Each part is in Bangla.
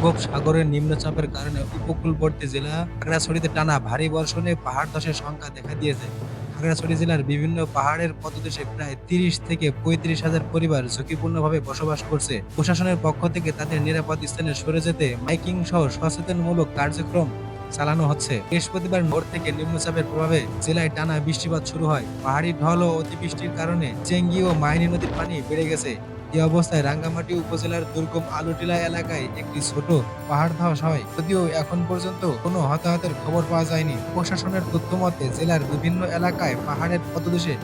বঙ্গোপসাগরের নিম্নচাপের কারণে উপকূলবর্তী জেলা খাগড়াছড়িতে টানা ভারী বর্ষণে পাহাড় ধসের শঙ্কা দেখা দিয়েছে। খাগড়াছড়ি জেলার বিভিন্ন পাহাড়ের পদদেশে প্রায় ৩০ থেকে ৩৫ হাজার পরিবার ঝুঁকিপূর্ণভাবে বসবাস করছে। প্রশাসনের পক্ষ থেকে তাদের নিরাপদ স্থানে সরে যেতে মাইকিং সহ সচেতনমূলক কার্যক্রম চালানো হচ্ছে। বৃহস্পতিবার ভোর থেকে নিম্নচাপের প্রভাবে জেলায় টানা বৃষ্টিপাত শুরু হয়। পাহাড়ি ঢল ও অতিবৃষ্টির কারণে চেঙ্গি ও মাইনী নদীর পানি বেড়ে গেছে। এই অবস্থায় রাঙ্গামাটি উপজেলার দুর্গম আলুটিলা এলাকায় একটি ছোট পাহাড় ধস হয়, যদিও এখন পর্যন্ত কোনো হতাহতের খবর পাওয়া যায়নি। প্রশাসনের তথ্য মতে জেলার বিভিন্ন এলাকায় পাহাড়ের পদদেশে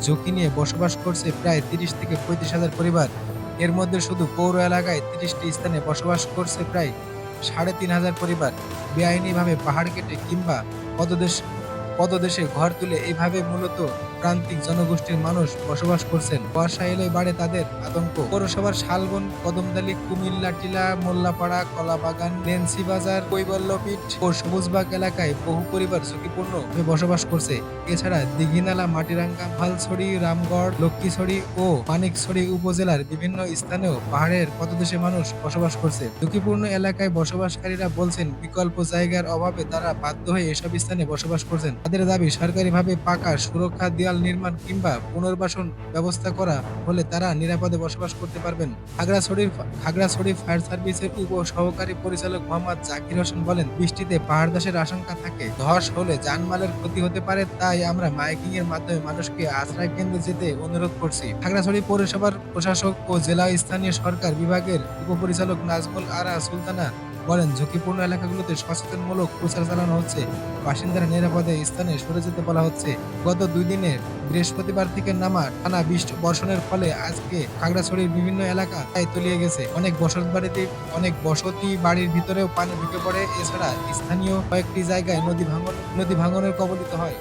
ঝুঁকি নিয়ে বসবাস করছে প্রায় ৩০ থেকে ৩৫ হাজার পরিবার। এর মধ্যে শুধু পৌর এলাকায় ৩০টি স্থানে বসবাস করছে প্রায় ৩,৫০০ পরিবার। বেআইনিভাবে পাহাড় কেটে কিংবা পদদেশ পদদেশে ঘর তুলে এইভাবে মূলত প্রান্তিক জনগোষ্ঠীর মানুষ বসবাস করছেন। বর্ষা এলে বাড়ে তাদের আতঙ্ক। পৌরসভার শালবন, কদমতলী, কুমিল্লা টিলা, মোল্লাপাড়া, কলাবাগান, নেন্সি বাজার, কৈবল্যপীঠ ও সবুজবাগ এলাকায় বহু পরিবার ঝুঁকিপূর্ণ বসবাস করছে। এছাড়া দিঘিনালা, মাটিরাঙ্গা, ভালছড়ি, রামগড়, লক্ষ্মীছড়ি ও মানিকছড়ি উপজেলার বিভিন্ন স্থানেও পাহাড়ের পদদেশে মানুষ বসবাস করছে। ঝুঁকিপূর্ণ এলাকায় বসবাসকারীরা বলছেন বিকল্প জায়গার অভাবে তারা বাধ্য হয়ে এসব স্থানে বসবাস করছেন। তাদের দাবি সরকারিভাবে পাকা সুরক্ষা দেয়াল নির্মাণ কিংবা পুনর্বাসন ব্যবস্থা করা হলে তারা নিরাপদে বসবাস করতে পারবেন। খাগড়াছড়ি ফায়ার সার্ভিসের উপ সহকারী পরিচালক মোহাম্মদ জাকির হোসেন বলেন, বৃষ্টিতে পাহাড় ধসের আশঙ্কা থাকে, ধস হলে জানমালের ক্ষতি হতে পারে, তাই আমরা মাইকিং এর মাধ্যমে মানুষকে আশ্রয় কেন্দ্রে যেতে অনুরোধ করছি। খাগড়াছড়ি পৌরসভার প্রশাসক ও জেলা স্থানীয় সরকার বিভাগের উপপরিচালক নাজমুল আরা সুলতানা বলেন, ঝুঁকিপূর্ণ এলাকাগুলোতে সচেতনমূলক প্রচার চালানো হচ্ছে, বাসিন্দারা নিরাপদে স্থানে সরে যেতে বলা হচ্ছে। গত ২ দিনের বৃহস্পতিবার থেকে নামা টানা বর্ষণের ফলে আজকে খাগড়াছড়ির বিভিন্ন এলাকা প্রায় তলিয়ে গেছে। অনেক বসতি বাড়ির ভিতরেও পানি ঢুকে পড়ে। এছাড়া স্থানীয় কয়েকটি জায়গায় নদী ভাঙনের কবলিত হয়।